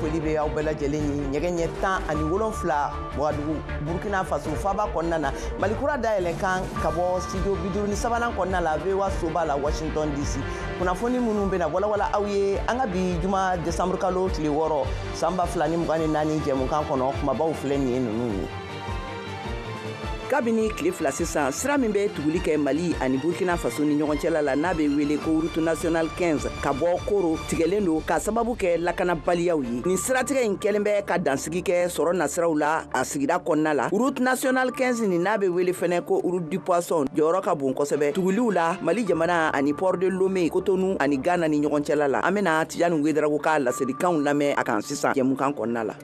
foli bɛ aw bɛɛ lajɛlen ye ɲɛgɛn ɲɛ 17 Wagadugu Burkina Faso faaba kɔnɔna na Mali kura dayɛlɛ kan ka bɔ studio 53 kɔnɔna la VOA soba la Washington DC kunnafoni minnu bɛna walawala aw ye an ka bi juma décembre kalo tile 6 san 2024 jɛmukan kɔnɔ kumabaw filɛ nin ye ninnu ye. Kabini tile 2 sisan sira min bɛ tuguli kɛ Mali ani Burkina Faso ni ɲɔgɔn cɛla la n'a bɛ wele ko route nationale 15 ka bɔ Koro tigɛlen don ka sababu kɛ lakanabaliyaw ye. Nin siratigɛ in kɛlen bɛ ka dansigi kɛ sɔrɔ nasiraw la a sigida kɔnɔna la. Route nationale 15 nin n'a bɛ wele fɛnɛ ko route du poisson jɔyɔrɔ ka bon kosɛbɛ. Tuguliw la Mali jamana ani port de Lomé, Cotonou ani Ghana ni ɲɔgɔn cɛla la. An bɛna Tijani Wederawogo ka laselikanw lamɛn a kan sisan jɛmukan kɔnɔna la.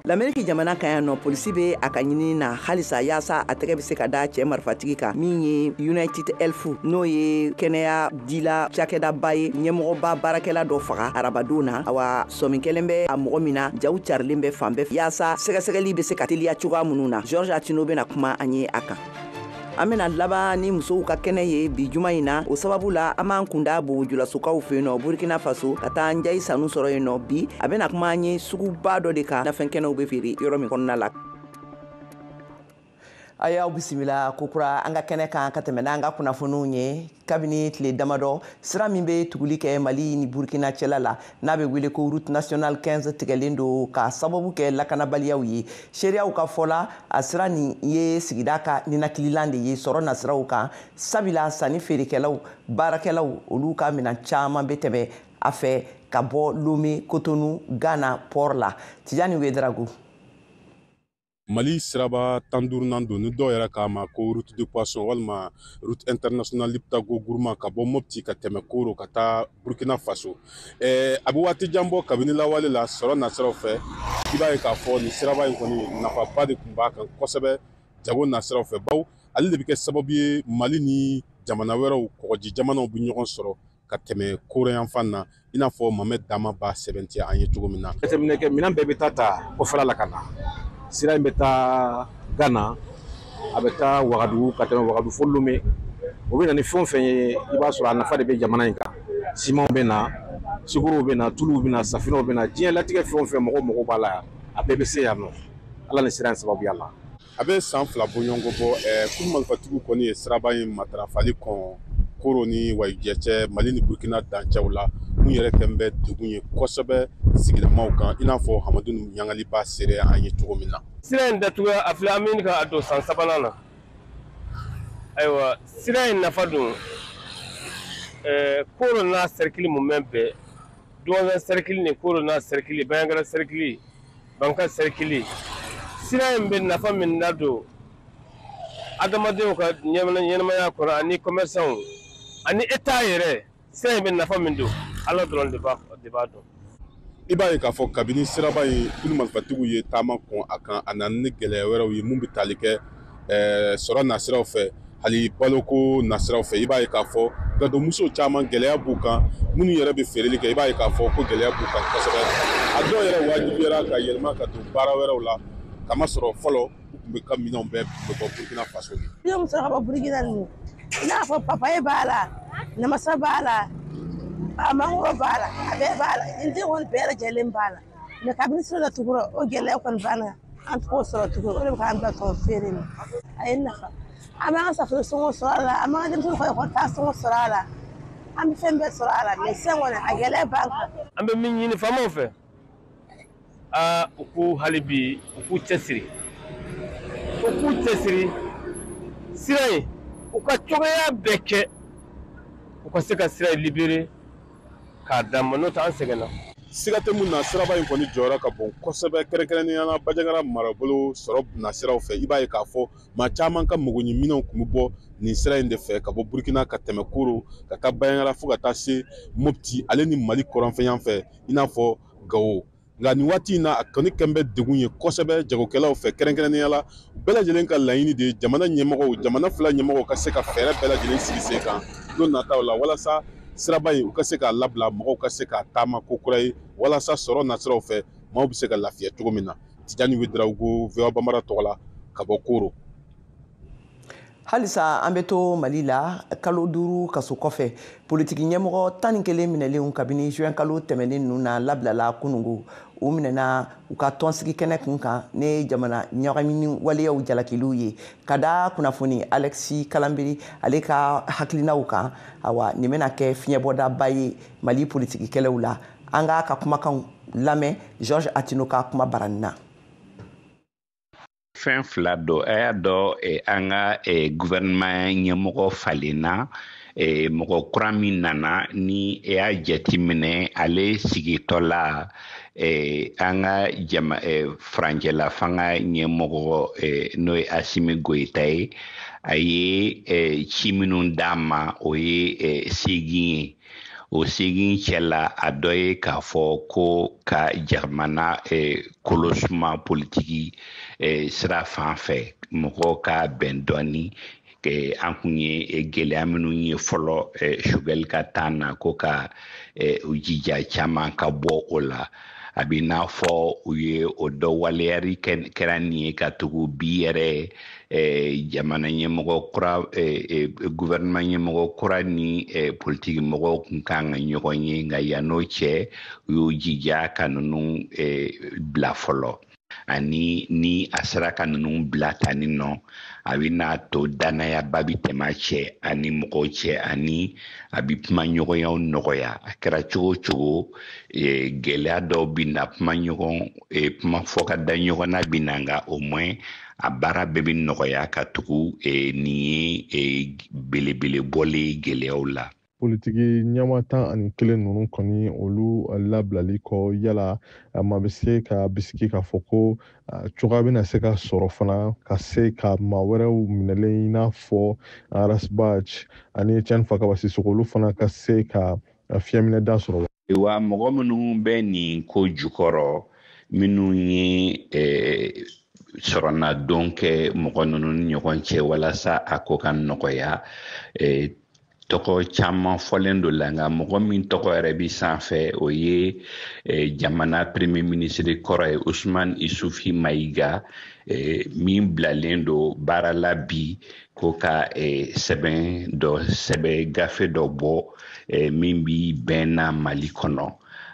L'Amérique jamana kan yan nɔ polisi bɛ a ka ɲinini na halisa yaasa a tɛgɛ bɛ se ka da cɛ marifatigi kan min ye United Health n'o ye kɛnɛya dila cakɛdaba ye ɲɛmɔgɔba baarakɛla dɔ faga arabadon na awa sɔmi kelen bɛ a mɔgɔ min na jaw carilen bɛ fan bɛɛ yaasa sɛgɛsɛgɛli bɛ se ka teliya cogoya minnu na George Atino bɛna kuma an ye a kan. An bɛna laban ni musow ka kɛnɛ ye bi juma in na o sababu la an b'an kunda bojulasokaw fɛ yen nɔ Burkina Faso ka taa Njayi Sanu sɔrɔ yen nɔ bi a bɛna kuma an ye suguba dɔ de kan nafɛnkɛnɛw bɛ feere yɔrɔ min kɔnɔna la. A y'aw bisimila kokura an ka kɛnɛ kan ka tɛmɛ n'an ka kunnafoniw ye kabini tile damadɔ sira min bɛ tuguli kɛ Mali ni Burkina cɛla la n'a bɛ wele ko route nationale 15 tigɛlen don ka sababu kɛ lakanabaliyaw ye seereyaw ka fɔ la a sira nin ye sigida ka ninakililan de ye sɔrɔ nasiraw kan sabula sanni feerekɛlaw baarakɛlaw olu ka minɛn caman bɛ tɛmɛ a fɛ ka bɔ Lomé, Cotonou, Ghana port la. Tijani Wederawogo. Mali siraba 15 don ni dɔw yɛrɛ k'a ma ko route de poisson walima route internationale Liptako Gourma ka bɔ Mopti ka tɛmɛ Koro ka taa Burkina Faso. A bɛ waati jan bɔ kabini lawale la sɔrɔ nasiraw fɛ i b'a ye k'a fɔ nin siraba in kɔni nafaba de tun b'a kan kosɛbɛ jago nasiraw fɛ bawo ale de bɛ kɛ sababu ye Mali ni jamana wɛrɛw kɔgɔji jamanaw bɛ ɲɔgɔn sɔrɔ ka tɛmɛ Koro yan fan na i n'a fɔ Mohamed Dama b'a sɛbɛntiya an ye cogo min na. Minɛn bɛɛ bɛ taa kɔfɛla la ka na. Sira in bɛ taa Ghana a bɛ taa Wagadugu ka tɛmɛ Wagadugu fo Lomé o bɛ na ni fɛn o fɛn ye i b'a sɔrɔ a nafa de bɛ jamana in kan simanw bɛ na sukorow bɛ na tuluw bɛ na safinɛw bɛ na diɲɛ latigɛ fɛn o fɛn mɔgɔw b'a la yan a bɛɛ bɛ se yan nɔ ala ni sira in sababuya la. A bɛ san 2 bɔɲɔgɔnko bɔ kun marifatigiw kɔni ye siraba in matarafali kɔn Koro ni Wayijɛ cɛ Mali ni Burkina dancɛw la mun yɛrɛ kɛn bɛ degun ye kosɛbɛ sigidamaw kan i n'a fɔ Hamadu Ɲangali b'a seere an ye cogo min na. Sira in datugu a filɛ an bɛ ka don san 3nan na ayiwa sira in nafa dun Koro n'a cercle mun bɛ bɛɛ Douaga cercle ni Koro n'a cercle Bayangara cercle Banka cercle sira in bɛ nafa min na don adamadenw ka ɲɛnamaya kɔnɔ ani commerçants ani État yɛrɛ sira in bɛ nafa min don ala dɔrɔn de b'a dɔn. I b'a ye k'a fɔ kabini siraba in kulu marifatigiw ye taama kɔn a kan a nana ni gɛlɛya wɛrɛw ye mun bɛ tali kɛ sɔrɔ nasiraw fɛ hali baloko nasiraw fɛ i b'a ye k'a fɔ gadonmuso caman gɛlɛya b'u kan minnu yɛrɛ bɛ feereli kɛ i b'a ye k'a fɔ ko gɛlɛya b'u kan kosɛbɛ a dɔw yɛrɛ wajibiyara ka yɛlɛma ka don baara wɛrɛw la kamasɔrɔ fɔlɔ u tun bɛ ka minɛnw bɛɛ bɔ Burkina Faso ye. Ni muso ka bɔ Burkina ninnu i n'a fɔ papaye b'a la namasa b'a la a mangoro b'a la a bɛɛ b'a la n den kɔni bɛɛ lajɛlen b'a la mɛ kabini sira la tugura o gɛlɛya kɔni banna an t'o sɔrɔ tuguni o de bɛ k'an bila tɔn feere ma a ye nafa an b'an ka safunɛ sɔngɔ sɔrɔ a la an b'an ka denmisɛnninw ka ekɔli taa sɔngɔ sɔrɔ a la an bɛ fɛn bɛɛ sɔrɔ a la mɛ sisan kɔni a gɛlɛya b'an kan. An bɛ min ɲini faamaw fɛ u k'u hali bi u k'u cɛsiri sira in u ka cogoya bɛɛ kɛ u ka se ka sira in libéré k'a d'a ma n'o tɛ an sɛgɛnna. Siga tɛ mun na siraba in kɔni jɔyɔrɔ ka bon kosɛbɛ kɛrɛnkɛrɛnnenya la Bajangara marabolo sɔrɔ nasiraw fɛ i b'a ye k'a fɔ maa caman ka magoɲɛminɛnw tun bɛ bɔ nin sira in de fɛ ka bɔ Burkina ka tɛmɛ Koro ka taa Bayangara fo ka taa se Mopti ale ni Mali kɔrɔnfɛyan fɛ i n'a fɔ Gao nka nin waati in na a kɔni kɛn bɛ degun ye kosɛbɛ jagokɛlaw fɛ kɛrɛnkɛrɛnnenya la bɛɛ lajɛlen ka laɲini de ye jamana fila ɲɛmɔgɔw ka se ka fɛɛrɛ bɛɛ lajɛlen sigi sen kan don nataw la walasa siraba in u ka se k'a labila mɔgɔw ka se k'a taama ko kura ye walasa sɔrɔ nasiraw fɛ maaw bɛ se ka lafiya cogo min na. Tijani Wederawogo VOA Bambara tɔgɔ la ka bɔ Koro. halisa an bɛ to Mali la kalo 5 kaso kɔfɛ politiki ɲɛmɔgɔ 11 minɛlenw kabini juin kalo tɛmɛnen ninnu na labilala kunungo u minɛna u ka tɔnsigi kɛnɛ kun kan ne jamana ɲagamini waleyaw jalakiliw ye ka da kunnafoni Alexis Kalambiri ale ka hakilinaw kan awa nin bɛna kɛ fiɲɛbɔdaba ye Mali politiki kɛlɛw la an ka kumakanw lamɛn George Atino ka kuma barani na. Fɛn fila do a y'a dɔn an ka gouvernement ɲɛmɔgɔ falenna mɔgɔ kura min nana ni e y'a jateminɛ ale sigitɔ la an ka farancɛla fanga ɲɛmɔgɔ n'o ye Asimi Goyita ye a ye ci minnu d'a ma o ye segin ye o segin cɛla a dɔ ye k'a fɔ ko ka jamana kolosuma politiki sira fan fɛ mɔgɔw ka bɛn dɔɔni an kun ye gɛlɛya minnu ye fɔlɔ Sogɛli ka taa na ko ka u jija caman ka bɔ o la a bɛ n'a fɔ u ye o dɔ waleyari kɛra nin ye ka tugu bi yɛrɛ jamana ɲɛmɔgɔ kura gouvernement ɲɛmɔgɔ kura ni politiki mɔgɔw kun kan ka ɲɔgɔn ye nka yan'o cɛ u y'u jija ka ninnu bila fɔlɔ ani ni a sera ka ninnu bila tani nɔ a bɛ n'a to danayaba bi tɛmɛ cɛ ani mɔgɔw cɛ ani a bɛ kuma ɲɔgɔnyaw nɔgɔya a kɛra cogo cogo gɛlɛya dɔw bɛ na kuma fɔ ka da ɲɔgɔn na bɛ na nka au moins a baara bɛɛ bɛ nɔgɔya ka tugu nin ye belebele bɔlen gɛlɛyaw la. Politiki ɲɛma 11 ninnu kɔni olu labilali kɔ yala ma bɛ se ka bisigi k'a fɔ ko cogoya bɛna se ka sɔrɔ fana ka se ka maa wɛrɛw minɛlen i n'a fɔ Arasbach ani Tiɲani Fakaba Sisoko olu fana ka se ka fiɲɛminɛda sɔrɔ. Wa mɔgɔ minnu bɛ nin ko jukɔrɔ minnu ye sɔrɔna don kɛ mɔgɔ ninnu ni ɲɔgɔn cɛ walasa a ko ka nɔgɔya tɔgɔ caman fɔlen do la nka mɔgɔ min tɔgɔ yɛrɛ bi sanfɛ o ye jamana premier ministre kɔrɔ ye Usman Isufi Mayiga min bilalen do baara la bi ko ka sɛbɛn gafe dɔ bɔ min bi bɛnna Mali kɔnɔ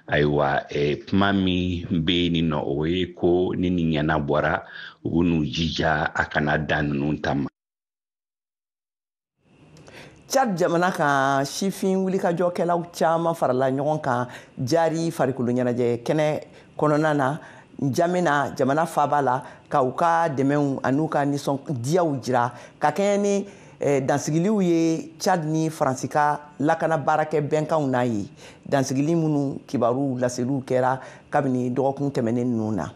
ayiwa kuma min bɛ nin nɔ o ye ko ni nin ɲɛnabɔra u bɛ n'u jija a kana dan ninnu ta ma. Chad jamana kan sifin wulikajɔkɛlaw caman farala ɲɔgɔn kan jari farikolo ɲɛnajɛ kɛnɛ kɔnɔna na Njamena jamana faaba la ka u ka dɛmɛw an'u ka nisɔndiyaw jira ka kɛɲɛ ni dansigiliw ye Chad ni Faransi ka lakana baarakɛ bɛnkanw n'a ye dansigili minnu kibaru laseliw kɛra kabini dɔgɔkun tɛmɛnen ninnu na.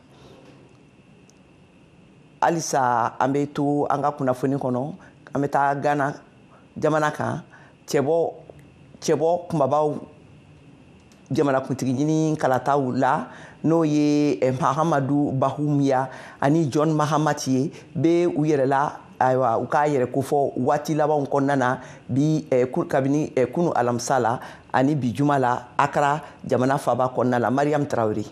Halisa an bɛ to an ka kunnafoni kɔnɔ an bɛ taa Gana jamana kan cɛbɔ kumabaw jamanakuntigi ɲini kalataw la n'o ye Mahamadu Bahumiya ani John Mahamati ye bɛ u yɛrɛ la ayiwa u k'a yɛrɛ kofɔ waati labanw kɔnɔna na bi kabini kunu alamisa la ani bi juma la Akara jamana faaba kɔnɔna la Mariam Traoré.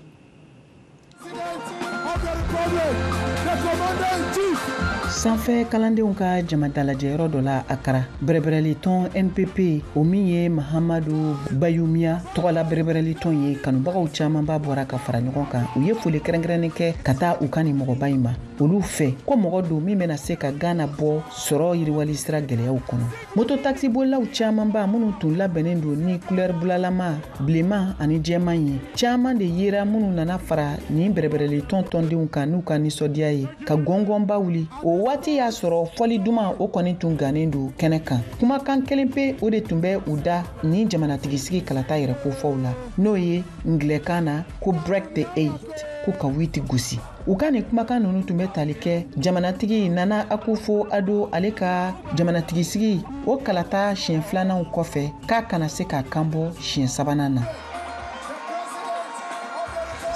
Sanfɛ kalandenw ka jamadalajɛyɔrɔ dɔ la Akara bɛrɛbɛrɛli tɔn NPP o min ye Mahamadu Bayumiya tɔgɔla bɛrɛbɛrɛli tɔn ye kanubagaw caman b'a bɔra ka fara ɲɔgɔn kan u ye foli kɛrɛnkɛrɛnnen kɛ ka taa u ka nin mɔgɔba in ma olu fɛ ko mɔgɔ don min bɛna se ka Gana bɔ sɔrɔ yiriwali sira gɛlɛyaw kɔnɔ moto taxi bolilaw caman ba minnu tun labɛnnen don ni couleur bulalama bilenman ani jɛman ye caman de yera minnu nana fara nin bɛrɛbɛrɛli tɔn tɔndenw kan n'u ka nisɔndiya ye ka gɔngɔnba wuli o waati y'a sɔrɔ fɔli duman o kɔni tun gannen don kɛnɛ kan kumakan kelen pe o de tun bɛ u da ni jamanatigisi kalata yɛrɛ kofɔw la n'o ye ngilɛkan na ko break the 8 ko ka witi gosi u ka nin kumakan ninnu tun bɛ tali kɛ jamanatigi Nana Akufo Addo ale ka jamanatigisi o kalata siɲɛ 2nan kɔfɛ k'a kana se ka kanbɔ siɲɛ 3nan na.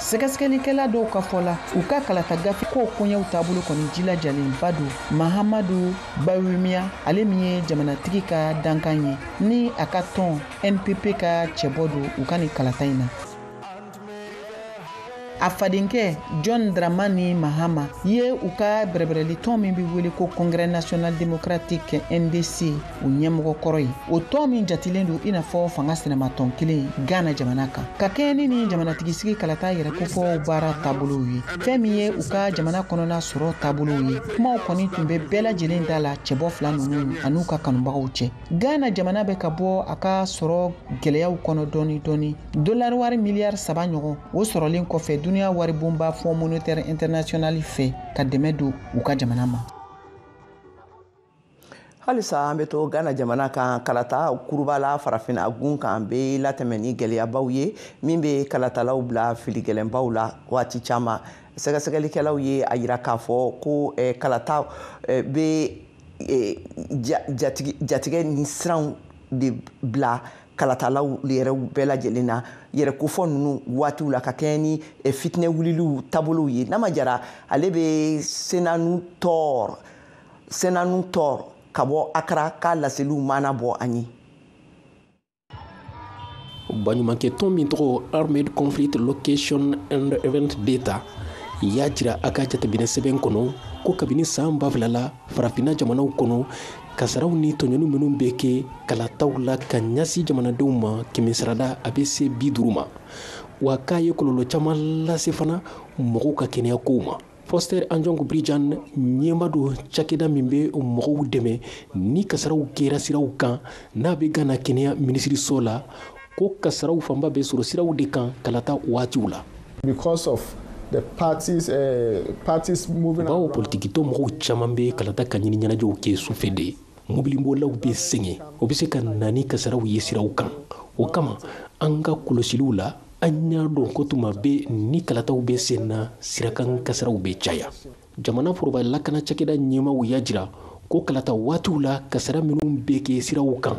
Sɛgɛsɛgɛlikɛla dɔw ka fɔ la u ka kalata gafe ko kɔɲɛw taabolo kɔni jilajalenba don Mahamadu Bayumiya ale min ye jamanatigi ka dankan ye ni a ka tɔn NPP ka cɛbɔ don u ka nin kalata in na. a fadenkɛ John Dramani Mahama ye u ka bɛrɛbɛrɛli tɔn min bɛ wele ko Congrès National Démocratique NDC o ɲɛmɔgɔ kɔrɔ ye. O tɔn min jatilen don i n'a fɔ fanga sɛnɛmatɔn kelen Ghana jamana kan. Ka kɛɲɛ ni jamanatigisigi kalata yɛrɛ kofɔ baara taabolow ye. Fɛn min ye u ka jamana kɔnɔna sɔrɔ taabolow ye. Kumaw kɔni tun bɛ bɛɛ lajɛlen da la cɛbɔ fila ninnu an'u ka kanubagaw cɛ. Ghana jamana bɛ ka bɔ a ka sɔrɔ gɛlɛyaw kɔnɔ dɔɔni dɔɔni. Dollar wari miliyari 3 ɲɔgɔn o sɔrɔlen kɔfɛ duniya wari bonba Fonds monétaire international fɛ ka dɛmɛ don u ka jamana ma. Halisa an bɛ to Ghana jamana kan kalata kurubala farafina gun kan bɛ latɛmɛ ni gɛlɛyabaw ye min bɛ kalatalaw bila filigɛlɛnbaw la waati caman. Sɛgɛsɛgɛlikɛlaw ye a yira k'a fɔ ko kalata bɛ jatigɛ ni siranw de bila kalatalaw yɛrɛw bɛɛ lajɛlen na yɛrɛkofɔ ninnu waatiw la ka kɛɲɛ ni fitinɛ wuliliw taabolow ye n'a ma jara ale bɛ senanu tɔɔr ka bɔ Accra k'a laseliw mana bɔ an ye. Baɲumankɛ tɔn min tɔgɔ Armed Conflict Location and Event Data y'a jira a ka jateminɛ sɛbɛn kɔnɔ ko kabini san 2000 farafina jamanaw kɔnɔ kasaraw ni tɔɲɔni minnu bɛ kɛ kalataw la ka ɲasi jamanadenw ma kɛmɛsarada a bɛ se 50 ma wa k'a ye kɔlɔlɔ caman lase fana mɔgɔw ka kɛnɛya kow ma. Foster Anjongu Bridjan ɲɛma don cakɛda min bɛ mɔgɔw dɛmɛ ni kasaraw kɛra siraw kan n'a bɛ Ghana kɛnɛya minisiriso la ko kasaraw fanba bɛ sɔrɔ siraw de kan kalata waatiw la. Because of the parties moving bawo politikitɔ mɔgɔw caman bɛ kalata ka ɲini ɲɛnajɛw kɛ sufɛ de mobilimɔlaw bɛ sɛgɛn o bɛ se ka na ni kasaraw ye siraw kan o kama an ka kɔlɔsiliw la an y'a dɔn ko tuma bɛ ni kalataw bɛ sen na sirakan kasaraw bɛ caya. Jamana foroba lakana cakɛda ɲɛmaw y'a jira ko kalata waatiw la kasara minnu bɛ kɛ siraw kan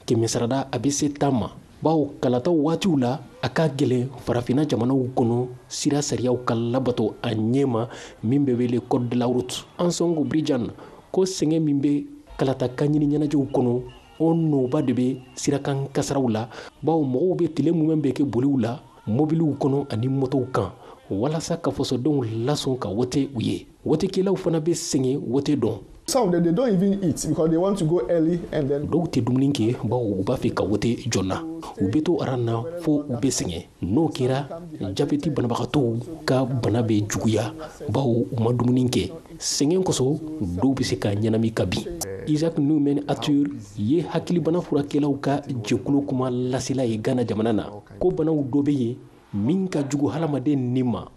kɛmɛsarada a bɛ se 10 ma bawo kalataw waatiw la a ka gɛlɛn farafina jamanaw kɔnɔ sira sariyaw ka labato a ɲɛma min bɛ wele code de la route. Ansongo Bridjan ko sɛgɛn min bɛ kalata ka ɲini ɲɛnajɛw kɔnɔ o nɔba de bɛ sirakan kasaraw la bawo mɔgɔw bɛ tile mun bɛ kɛ boliw la mobiliw kɔnɔ ani motow kan walasa ka fasodenw lasɔn ka wote u ye. Wotekɛlaw fana bɛ sɛgɛn wote dɔn. Some of them, they don't even eat because they want to go early and then. Dɔw tɛ dumuni kɛ bawo u b'a fɛ ka wote joona u bɛ to aran na fo u bɛ sɛgɛn n'o kɛra jabɛti banabagatɔw ka bana bɛ juguya bawo u ma dumuni kɛ sɛgɛn kosɔn dɔw bɛ se ka ɲɛnami ka bin. Isaac Newman Arthur ye hakilibana furakɛlaw ka jɛkulu kuma lasela ye Ghana jamana na ko banaw dɔ bɛ yen min ka jugu hadamaden ni ma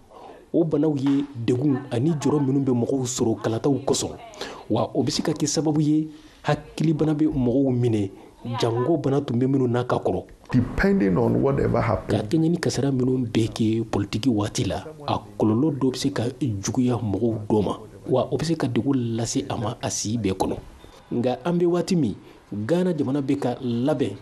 o banaw ye degun ani jɔrɔ minnu bɛ mɔgɔw sɔrɔ kalataw kosɔn wa o bɛ se ka kɛ sababu ye hakilibana bɛ mɔgɔw minɛ jango bana tun bɛ minnu n'a ka kɔrɔ. Depending on whatever happens. Ka kɛɲɛ ni kasara minnu bɛ kɛ politiki waati la a kɔlɔlɔ dɔ bɛ se ka juguya mɔgɔw dɔ ma wa o bɛ se ka degun lase a ma a si bɛɛ kɔnɔ. Nka an bɛ waati min Ghana jamana bɛ ka labɛn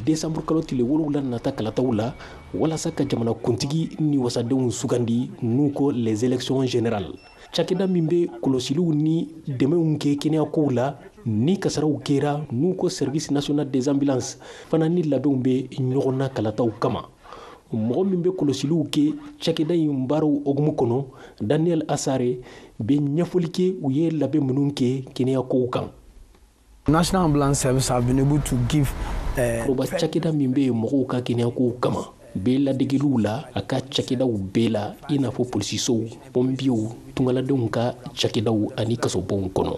décembre kalo tile 7 nata kalataw la walasa ka jamana kuntigi ni wasadenw sugandi n'u ko les élections générales. Cakɛda min bɛ kɔlɔsiliw ni dɛmɛw kɛ kɛnɛya kow la ni kasaraw kɛra n'u ko service national des ambulances fana ni labɛnw bɛ ɲɔgɔn na kalataw kama. Mɔgɔ min bɛ kɔlɔsiliw kɛ cakɛda in baaraw hokumu kɔnɔ Daniel Asare bɛ ɲɛfɔli kɛ u ye labɛn minnu kɛ kɛnɛya kow kan. National Ambulance Service have been able to give Proba cakɛda min bɛ mɔgɔw ka kɛnɛya kow kama bɛ ladegeliw la a ka cakɛdaw bɛɛ la i n'a fɔ polisisow pompiers tungaladenw ka cakɛdaw ani kasobonw kɔnɔ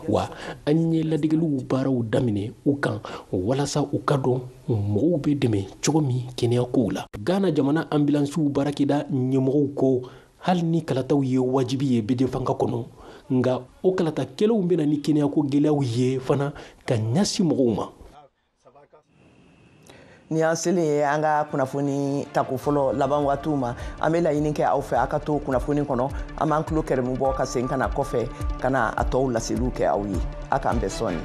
wa an ye ladegeliw baaraw daminɛ u kan walasa u ka dɔn mɔgɔw bɛ dɛmɛ cogo min kɛnɛya kow la. Ghana jamana ambulansiw baarakɛda ɲɛmɔgɔw ko hali ni kalataw ye wajibi ye bɛɛ fanga kɔnɔ nga o kalata kɛlɛw bɛna ni kɛnɛya ko gɛlɛyaw ye fana ka ɲasi mɔgɔw ma. Ni an selen ye an ka kunnafoni tako fɔlɔ laban waatiw ma an bɛ laɲini kɛ aw fɛ a ka to kunnafoni kɔnɔ an b'an tulo kɛrɛmu bɔ ka segin ka na kɔfɛ ka na a tɔw laseliw kɛ aw ye a k'an bɛn sɔɔni.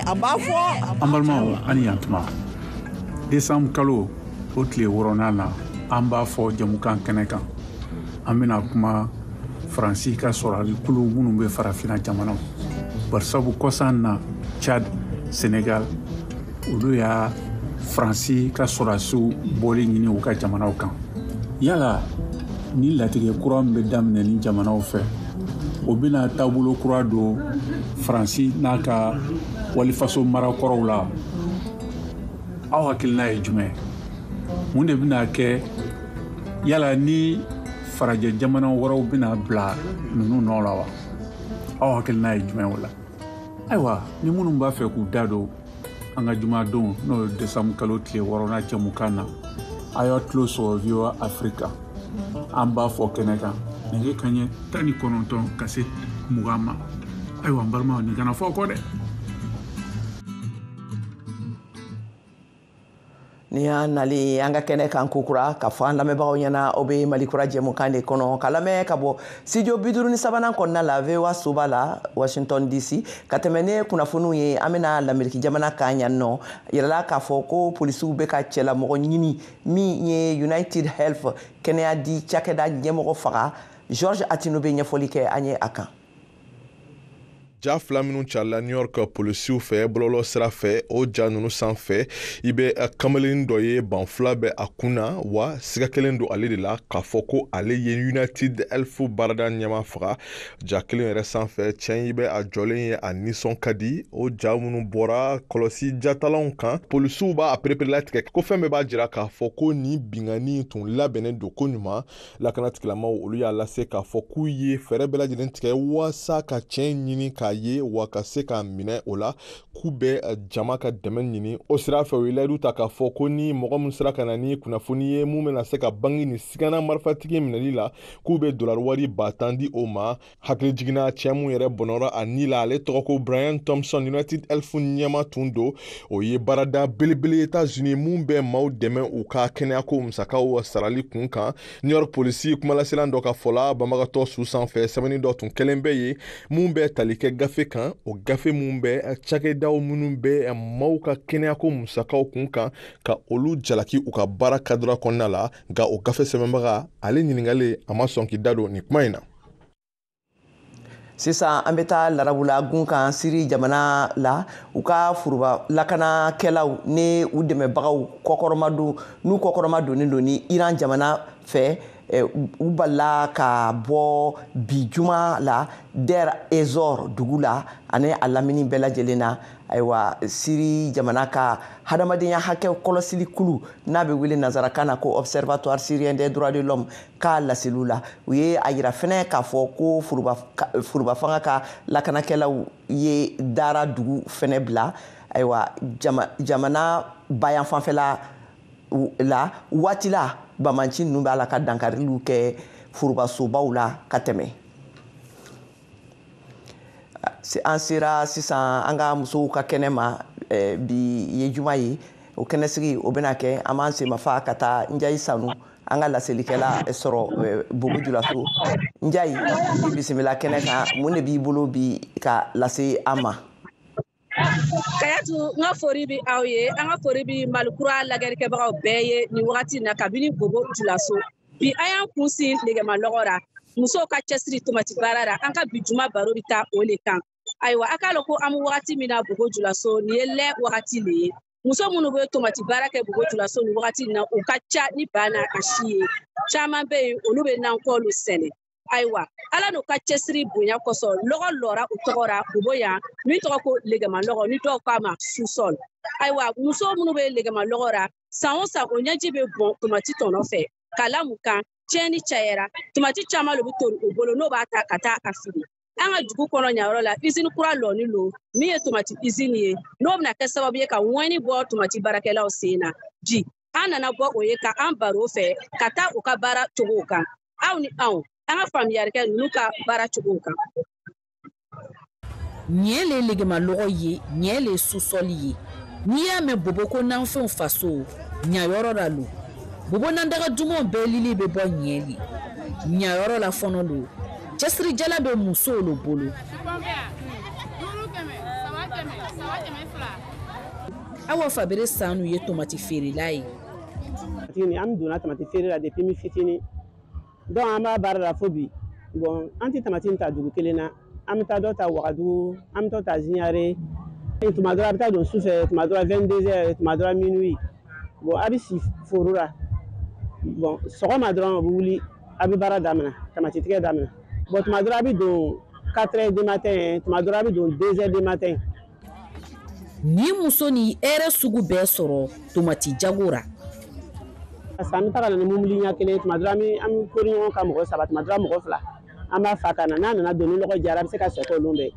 A b'a fɔ an balimaw ani yantuma décembre kalo o tile 6nan na an b'a fɔ jamukan kɛnɛ kan an bɛna kuma Faransi ka sɔrɔli kulu minnu bɛ farafina jamanaw barisabu kɔsan na Chad Sénégal olu y'a Faransi ka sɔrɔdasiw bɔli ɲini u ka jamanaw kan. Yala ni latigɛ kura min bɛ daminɛ ni jamanaw fɛ o bɛna taabolo kura don Faransi n'a ka walifaso marakɔrɔw la. Aw hakilina ye jumɛn? Mun de bɛna kɛ yala ni farajɛ jamana wɛrɛw bɛna bila ninnu nɔ la wa? Aw hakilina ye jumɛn o la? Ayiwa, ni minnu b'a fɛ k'u da don an ka jumadon n'o ye décembre kalo tile 6nan jɛmukan na, a y'a tulo sɔrɔ VOA Africa. An b'a fɔ kɛnɛ kan nɛgɛ kanɲɛ 19 ka se 20 ma. Ayiwa, n balimaw, nin kana fɔ kɔ dɛ. Ni y'a nali an ka kɛnɛ kan kokura ka fɔ an lamɛnbagaw ɲɛna o bɛ Malikura jɛmukan de kɔnɔ ka lamɛn ka bɔ studio 53 kɔnɔna la VOA soba la Washington DC ka tɛmɛ ni kunnafoniw ye an bɛna l'Amérique jamana kan yan nɔ yirala k'a fɔ ko polisiw bɛ ka cɛlamɔgɔ ɲini min ye United Health kɛnɛya di cakɛda ɲɛmɔgɔ faga. George Atino bɛ ɲɛfɔli kɛ an ye a kan. Ja fila minnu carila New York polisiw fɛ bɔlɔlɔ sira fɛ o ja ninnu sanfɛ I bɛ kamalen dɔ ye banfula bɛ a kunna wa siga kelen don ale de la k'a fɔ ko ale ye United Health baarada ɲɛma faga. Ja kelen yɛrɛ sanfɛ cɛn I bɛ a jɔlen ye a nisɔn ka di o ja minnu bɔra kɔlɔsi jatalanw kan. Polisiw b'a pereperelatigɛ ko fɛn bɛɛ b'a jira k'a fɔ ko ni bingani tun labɛnnen don ko ɲuman. Lakanatigilamaw olu y'a lase k'a fɔ k'u ye fɛɛrɛ bɛɛ lajɛlen tigɛ waasa ka cɛn ɲini k'a ye wa ka se ka minɛ o la k'u bɛ jama ka dɛmɛ ɲini o sira fɛ u ye layidu ta k'a fɔ ko ni mɔgɔ min sera ka na ni kunnafoni ye mun bɛna se ka bangi ni sigana marifatigi minɛli la k'u bɛ dollar wari 10,000 di o ma. Hakili jiginna cɛ mun yɛrɛ bɔnɔra a ni la ale tɔgɔ ko Brian Thompson United Health ɲɛma tun don o ye baarada belebele États-Unis mun bɛ maaw dɛmɛ u ka kɛnɛyako musakaw sarali kun kan. New York polisi kumalaselan dɔ ka fɔ la banbagatɔ su sanfɛ sɛbɛnni dɔ tun kɛlen bɛ ye mun bɛ tali kɛ gafe kan o gafe mun bɛ cakɛdaw minnu bɛ maaw ka kɛnɛyako musakaw kun kan ka olu jalaki u ka baara kadira kɔnɔna la nka o gafe sɛbɛnbaga ale ɲininkali a ma sɔn k'i da don nin kuma in na. Sisan an bɛ taa larabula gun kan Siri jamana la u ka furuba lakanakɛlaw ni u dɛmɛbagaw n'u kɔkɔrɔma donnen don ni Iran jamana fɛ u balila ka bɔ bi juma la Der Ezor dugu la ani a lamini bɛɛ lajɛlen na. Ayiwa Siri jamana ka hadamadenya hakɛ kɔlɔsili kulu n'a bɛ wele nanzarakan na ko Observatoire Syrien des droits de l'homme k'a laseliw la u ye a yira fɛnɛ k'a fɔ ko furuba fanga ka lakanakɛlaw ye dara dugu fɛnɛ bila. Ayiwa jamana bayan fanfɛla la waati la bamanci ninnu b'a la ka dankariliw kɛ furubasobaw la ka tɛmɛ. An sera sisan an ka musow ka kɛnɛ ma bi ye juma ye o kɛnɛsigi o bɛna kɛ an b'an semafa ka taa Njayi Sanu an ka laselikɛla sɔrɔ Bobo Julaso. Njayi I bisimila kɛnɛ kan mun de b'i bolo bi ka lase an ma? Kayatu n ka fori bi aw ye an ka fori bi Malikura lagɛrikɛbagaw bɛɛ ye nin wagati na kabini Bobo Julaso bi an y'an kun sin nɛgɛmalɔgɔ ra musow ka cɛsiri tomati baara ra an ka bi juma baro bi taa o le kan. Ayiwa a k'a lɔn ko an bɛ wagati min na Bobo Julaso nin ye lɛ wagati le ye muso minnu bɛ tomati baara kɛ Bobo Julaso nin wagati na u ka ca ni ba n'a ka si ye caman bɛ yen olu bɛ nankɔlu sɛnɛ. Ayiwa ala n'u ka cɛsiri bonya kosɔn lɔgɔ lɔra u tɔgɔ ra Bobo yan min tɔgɔ ko legemalɔgɔ ni dɔw k'a ma susɔl. Ayiwa muso minnu bɛ legemalɔgɔ ra san o san o ɲɛji bɛ bɔn tomati tɔnɔ fɛ k'a lamun kan tiɲɛni cayara tomati caman le bɛ tori u bolo n'o b'a ta ka taa a fili. An ka dugu kɔnɔ ɲayɔrɔ la usine kura lɔni lo min ye tomati usine ye n'o bɛna kɛ sababu ye ka ŋɔni bɔ tomati baarakɛlaw sen na ji an nana bɔ o ye ka an baro fɛ ka taa u ka baara cogow kan aw ni anw an ka faamuyali kɛ ninnu ka baara cogow kan. Ɲɛ le legemalɔgɔ ye ɲɛ le susɔli ye n'i y'a mɛn Bobo ko nanfɛnw faso ɲayɔrɔ la lo Bobo nandaga dumanw bɛɛ lili bɛ bɔ ɲɛ li ɲayɔrɔ la fɔnɔ lo cɛsiri jala bɛ musow lo bolo. Awa Fabere Sanu ye tomati feerela ye. An donna tomati feere la depuis mi fitini donc an b'a baara la fo bi bon an tɛ tomati ta dugu kelen na an bɛ taa dɔ ta Wagadugu an bɛ dɔ ta Zinare tuma dɔ a bɛ taa don sufɛ tuma dɔ 22h tuma dɔ minuit bon a bɛ si foro la bon sɔgɔma dɔrɔn a bɛ wuli a bɛ baara daminɛ tamati tigɛ daminɛ bon tuma dɔ a bɛ don 4h du matin tuma dɔ a bɛ don 2h du matin. Ni muso ni hɛrɛ sugu bɛɛ sɔrɔ tomati jago ra. An bɛ taga na ni mobili ɲɛ kelen tuma dɔ an bɛ kori ɲɔgɔn ka mɔgɔ 3 tuma dɔ mɔgɔ 2 an b'a fa ka na n'a nana don ni lɔgɔ jara a bɛ se ka sɛko olu bɛɛ.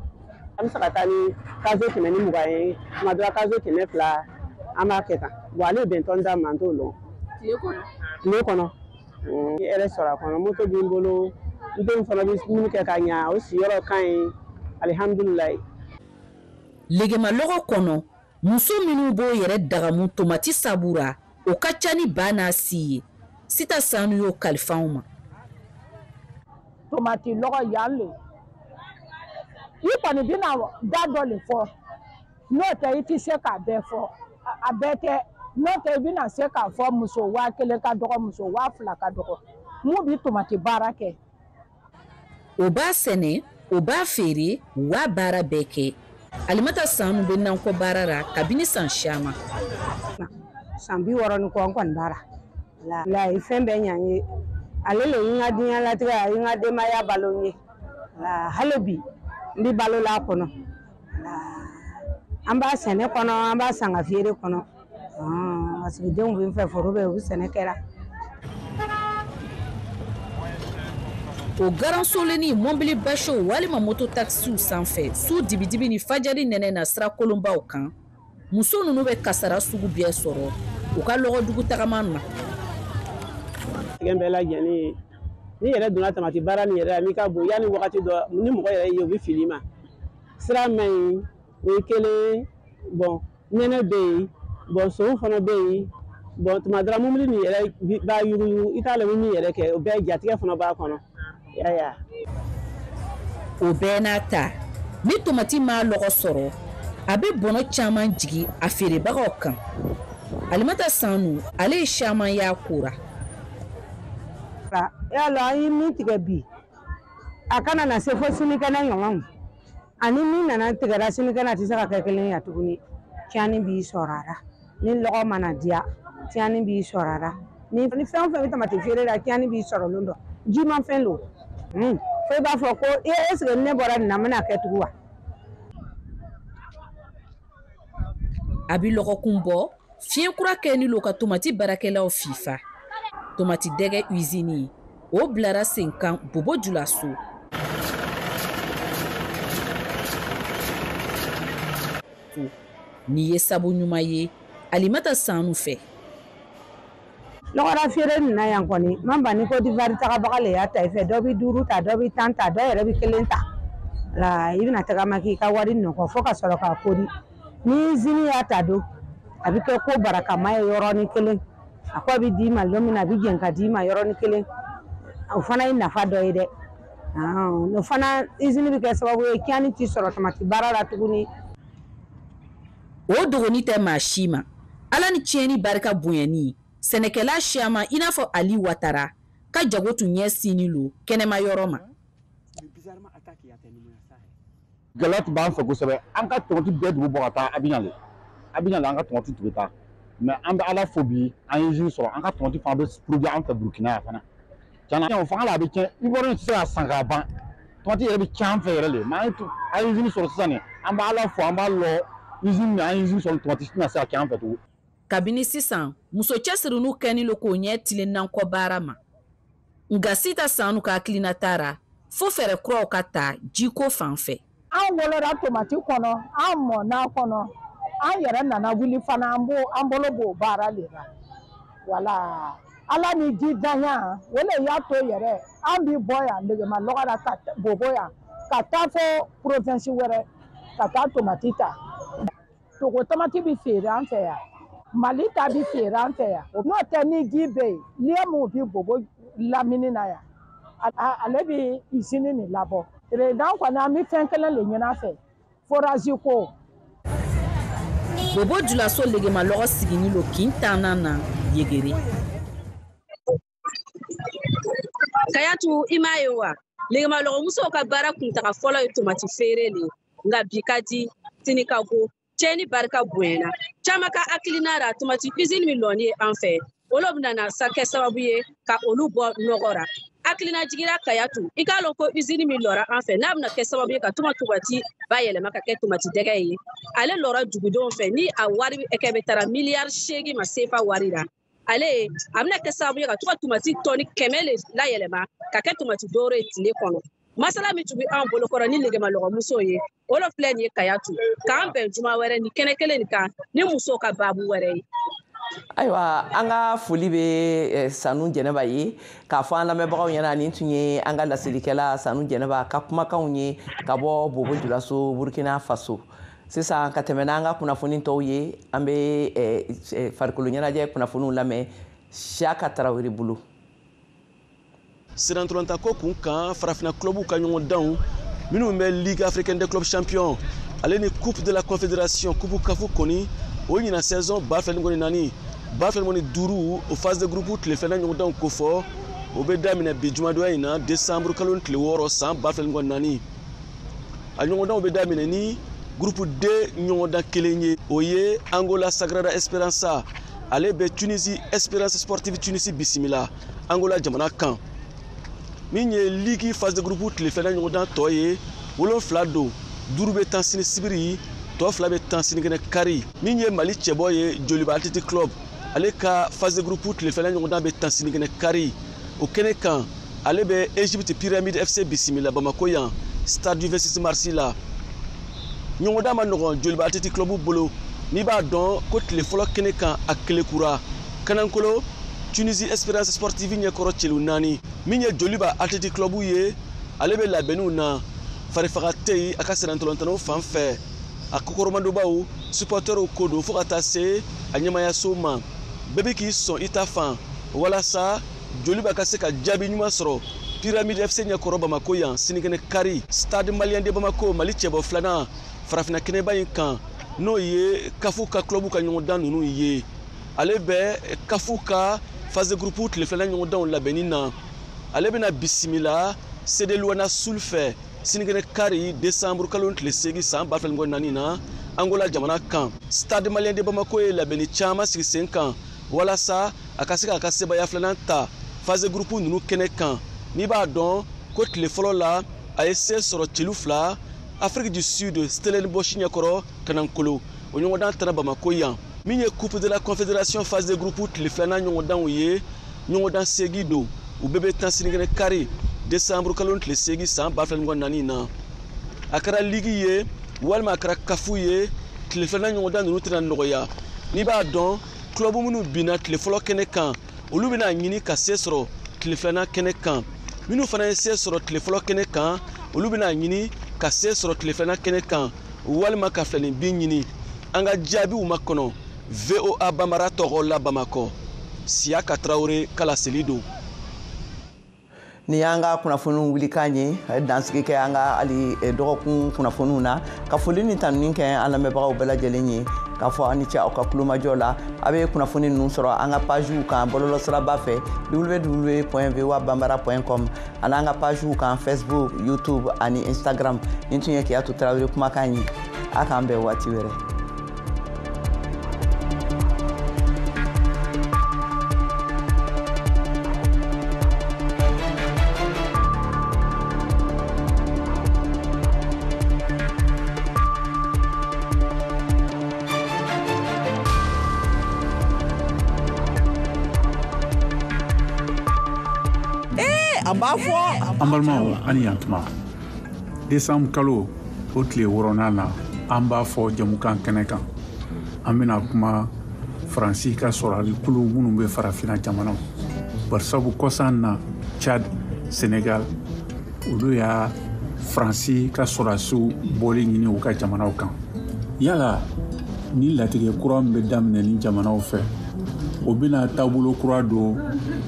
An bɛ se ka taa ni kazo 120 ye tuma dɔ kazo 200 an b'a kɛ tan bon ale bɛn tɔn da man t'o lɔn. Tile kɔnɔ ni hɛrɛ sɔrɔ a kɔnɔ moto bɛ n bolo n denw fana bɛ dumuni kɛ ka ɲa o siyɔrɔ ka ɲi alihamdulilayi. Legema lɔgɔ kɔnɔ muso minnu b'o yɛrɛ dagamu tomati sabura o ka ca ni ba n'a si ye Sita Sanu y'o kalifa anw ma. Tomati lɔgɔ yan le i kɔni bɛna da dɔ le fɔ n'o tɛ i tɛ se k'a bɛɛ fɔ a bɛɛ tɛ n'o tɛ i bɛna se k'a fɔ muso 1000 ka dɔgɔ muso 2000 ka dɔgɔ mun bi tomati baara kɛ. O b'a sɛnɛ o b'a feere wa baara bɛɛ kɛ. Alimata Sanu bɛ nakɔ baara la kabini san 10 san 60 ni kɔ n kɔni baara la fɛn bɛɛ ɲan ye ale le n ka diɲɛ latigɛ n ka denbaya balo n ye hali bi n bɛ balo la kɔnɔ an b'a sɛnɛ kɔnɔ an b'a san ka feere kɔnɔ parce que denw bɛ n fɛ foro bɛ u bɛ sɛnɛ kɛra. O garansoleni mobili basho walima moto taxiw sanfɛ su dibidibi ni fajari nɛnɛ na sira kolonbaw kan muso ninnu bɛ kasara sugu bɛɛ sɔrɔ u ka lɔgɔdugu tagama na. Tigɛ bɛɛ lajɛlen ni yɛrɛ donna tamati baara ni yɛrɛ n'i ka bon yanni wagati dɔ ni mɔgɔ yɛrɛ ye u bɛ fili ma sira man ɲi o ye kelen bon nɛnɛ bɛ yen bon sow fana bɛ yen bon tuma dɔ la mobili ni yɛrɛ b'a yuguyugu i t'a dɔn min yɛrɛ kɛ o bɛɛ jatigɛ fana b'a kɔnɔ. O bɛɛ n'a ta ni tomati m'a lɔgɔ sɔrɔ a bɛ bɔnɔ caman jigi a feerebagaw kan. Alimata Sanu ale ye caman y'a kora. Yala an ye min tigɛ bi a kana na se fo sinikɛnɛ ɲɔgɔn ani min nana tigɛra sinikɛnɛ a tɛ se ka kɛ kelen ya tuguni tiɲɛni b'i sɔrɔ a la ni lɔgɔ mana diya tiɲɛni b'i sɔrɔ a la ni fɛn o fɛn bɛ tamati feere la tiɲɛni b'i sɔrɔ olu dɔn jimafɛn don fo i b'a fɔ ko est ce que ne bɔra nin na n bɛna kɛ tugun wa. A bɛ lɔgɔkun bɔ fiɲɛ kura kɛ ni lo ka tomati baarakɛlaw fifa tomati dɛgɛ usine o bilara sen kan Bobo Julaso. Ni ye sabu ɲuman ye Alimata Sanu fɛ. Lɔgɔra feere nin na yan kɔni man ban ni Côte d'Ivoire tagabaga le y'a ta i fɛ dɔ bɛ 5 ta dɔ bɛ 10 ta dɔ yɛrɛ bɛ 1 ta la i bɛna tagama k'i ka wari nɔgɔ fo ka sɔrɔ k'a kori ni usine y'a ta don a bɛ kɛ ko barakama ye yɔrɔnin kelen a ko bɛ d'i ma don min na a bɛ jɛn ka d'i ma yɔrɔnin kelen o fana ye nafa dɔ ye dɛ o fana usine bɛ kɛ sababu ye tiɲɛni tɛ sɔrɔ tamati baara la tuguni. O dogoni tɛ maa si ma Ala ni tiɲɛni barika bonyani sɛnɛkɛla siama i n'a fɔ Ali Watara ka jago tun ɲɛsinnen lo kɛnɛma yɔrɔ ma. Gɛlɛya tun b'an fɛ kosɛbɛ an ka tomati bɛɛ dugu bɔ ka taa Abidjan la an ka tomati tun bɛ taa mais an bɛ Ala fo bi an ye usine sɔrɔ an ka tomati fana bɛ produit an fɛ Burukina yan fana tiɲɛna o fanga la a bɛ tiɲɛ Ivoirien tɛ se ka san k'a ban tomati yɛrɛ bɛ tiɲɛ an fɛ yɛrɛ de mais an ye usine sɔrɔ sisan nin an bɛ Ala fo an b'a lɔ usine an ye usine sɔrɔ tomati tɛna se ka kɛ an fɛ tugun. Kabini sisan muso cɛsirinu kɛni lo k'o ɲɛ tilen nankɔ baara ma nka Sita Sanu ka hakilina taara fo fɛɛrɛ kuraw ka ta jiko fan fɛ. An wolola tomati kɔnɔ an mɔna kɔnɔ an yɛrɛ nana wuli fana an bolo b'o baara de la wala Ala ni ji danya o le y'a to yɛrɛ an bi bɔ yan Legema lɔgɔ la ka Bobo yan ka taa fɔ province wɛrɛ ka taa tomati ta Togo tomati bi feere an fɛ yan Mali ta bi feere an fɛ yan n'o tɛ ni ji bɛ yen lieu mun bi Bobo lamini na yan ale bi usine nin labɔ président kɔni an bɛ fɛn kelen le ɲini a fɛ forage ko. Bobo Julaso Legema lɔgɔ sigini lo kin tanna na yegere. Kayatu i m'a ye wa Legema lɔgɔ musow ka baara kuntaga fɔlɔ ye tomati feere le nka bi ka di sini ka go tiɲɛni barika bonyana caman ka hakilina ra tomati usine min lɔni ye an fɛ olu bɛna sa kɛ sababu ye ka olu bɔ nɔgɔ ra hakilina jigira Kayatu i k'a lɔn ko usine min lɔra an fɛ n'a bɛna kɛ sababu ye ka tomati bayɛlɛma ka kɛ tomati dɛgɛ ye ale lɔra dugudenw fɛ ni a wari kɛ bɛ tara miliyari 8 ma sefa wari ra ale a bɛna kɛ sababu ye ka tomati tɔni 100 le layɛlɛma ka kɛ tomati dɔwɛrɛ ye tile kɔnɔ masala min tun bɛ an bolokɔrɔ ni legemalɔgɔmusow ye olu filɛ nin ye Kayatu k'an bɛn juma wɛrɛ ni kɛnɛ kelen nin kan ni musow ka baabu wɛrɛ ye. Ayiwa an ka foli bɛ Sanu Jɛnɛba ye k'a fɔ an lamɛnbagaw ɲɛna nin tun ye an ka lasilikɛla Sanu Jɛnɛba ka kumakanw ye ka bɔ Bobo Dioulasso Burkina Faso. Sisan ka tɛmɛ n'an ka kunnafoni tɔw ye an bɛ farikolo ɲɛnajɛ kunnafoniw lamɛn Siyaka Tarawele bolo. Sirantolanta ko kun kan farafina clubu ka ɲɔgɔn danw minnu bɛ Ligue africaine des clubs champions ale ni Coupe de la Confédération Coupe Kafu kɔni o ɲina saison 2024 2025 o phase de groupe tile filanan ɲɔgɔn danw ko fɔ o bɛ daminɛ bi jumadonya in na décembre kalo tile 6 san 2024 a ɲɔgɔn danw bɛ daminɛ ni groupe D ɲɔgɔn dan kelen ye o ye Angola Sagrada Esperança ale bɛ Tunisie Espérance Sportive Tunisie bisimila Angola jamana kan min ye Ligue phase de groupe tile filanan ɲɔgɔn dan tɔ ye 7 don 5 bɛ tan sini sibiri tɔ 2 bɛ tan sinikɛnɛ kari min ye Mali cɛbɔ ye Joliba Athletic Club ale ka phase de groupe tile filanan ɲɔgɔn dan bɛ tan sinikɛnɛ kari o kɛnɛ kan ale bɛ Egypte Pyramide FC bisimila Bamako yan stade du 26 mars la ɲɔgɔn dan ma nɔgɔn Joliba Athletic Club bolo n'i b'a dɔn ko tile fɔlɔ kɛnɛ kan a kelekura Kanankolo Tunisie Espérance Sportive ɲɛkɔrɔ cɛlu 4 min ye Joliba Athletic Club ye ale bɛ labɛnniw na farifaga tɛ yen a ka sirantolantanaw fan fɛ a kokoromadobaw supporters ko don fo ka taa se a ɲɛmayaso ma bɛɛ bɛ k'i sɔn i ta fan walasa Joliba ka se ka jaabi ɲuman sɔrɔ Pyramide FC ɲɛkɔrɔ Bamako yan sinikɛnɛ kari Stade Malien de Bamako Mali cɛbɔ filanan farafina kɛnɛba in kan n'o ye Kafu ka club ka ɲɔgɔn dan ninnu ye ale bɛ Kafu ka phase de groupe tile filanan ɲɔgɔn danw labɛnni na ale bɛna bisimila CD Luana Sul fɛ sinikɛnɛ kari décembre kalo tile 8 san 2024 na Angola jamana kan Stade Malien de Bamako ye labɛnni caman sigi sen kan walasa a ka se k'a ka sebaya filanan ta phase de groupe ninnu kɛnɛ kan n'i b'a dɔn ko tile fɔlɔ la a ye se sɔrɔ celu 2 Afrique du Sud Stellenbosch ɲɛkɔrɔ Kanankolo o ɲɔgɔn dan tɛna Bamako yan min ye Coupe de la Confédération phase de groupe tile filanan ɲɔgɔn danw ye ɲɔgɔn dan 8 don u bɛɛ bɛ tan sinikɛnɛ kari décembre kalo tile 8 san 2024 na a kɛra ligue ye walima a kɛra kafu ye tile filanan ɲɔgɔn dan ninnu tɛna nɔgɔya n'i b'a dɔn club minnu binna tile fɔlɔ kɛnɛ kan olu bɛna ɲini ka se sɔrɔ tile filanan kɛnɛ kan minnu fana ye se sɔrɔ tile fɔlɔ kɛnɛ kan olu bɛna ɲini ka se sɔrɔ tile filanan kɛnɛ kan walima ka filanin bin ɲini an ka jaabiw ma kɔnɔ VOA Bambara tɔgɔ la Bamakɔ Siyaka Tarawele kala seli don. Ni y'an ka kunnafoniw wilikan ye dansigi kɛ an ka hali dɔgɔkun kunnafoniw na ka foli ni tanuni kɛ an lamɛnbagaw bɛɛ lajɛlen ye k'a fɔ aw ni ce aw ka kulomajɔ la a bɛ kunnafoni ninnu sɔrɔ an ka pajiw kan bɔlɔlɔsiraba fɛ www.voabambara.com ani an ka pajiw kan Facebook, YouTube ani Instagram nin tun ye Kiyatu Tarawele kumakan ye a k'an bɛn waati wɛrɛ. An balimaw ani yantuma décembre kalo o tile 6nan na an b'a fɔ jamukan kɛnɛ kan an bɛna kuma Faransi ka sɔrɔli kulu minnu bɛ farafina jamanaw barisabu kɔsan na Tchad Sénégal olu y'a Faransi ka sɔrɔsiw bɔli ɲini u ka jamanaw kan yala ni latigɛ kura min bɛ daminɛ ni jamanaw fɛ o bɛna taabolo kura don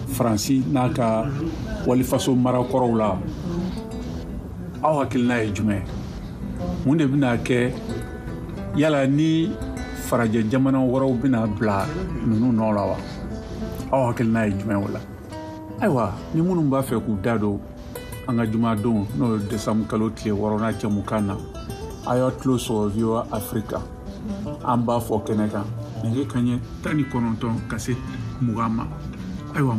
Faransi n'a ka walifaso marakɔrɔw la aw hakilina ye jumɛn mun de bɛna kɛ yala ni farajɛ jamana wɛrɛw bɛna bila ninnu nɔ la wa aw hakilina ye jumɛn o la ayiwa ni minnu b'a fɛ k'u da don an ka jumadon n'o ye décembre kalo tile 6nan jamukan na a y'a tulo sɔrɔ VOA Africa an b'a fɔ kɛnɛ kan nɛgɛ kaɲɛ 19 ka se 20 ma ayiwa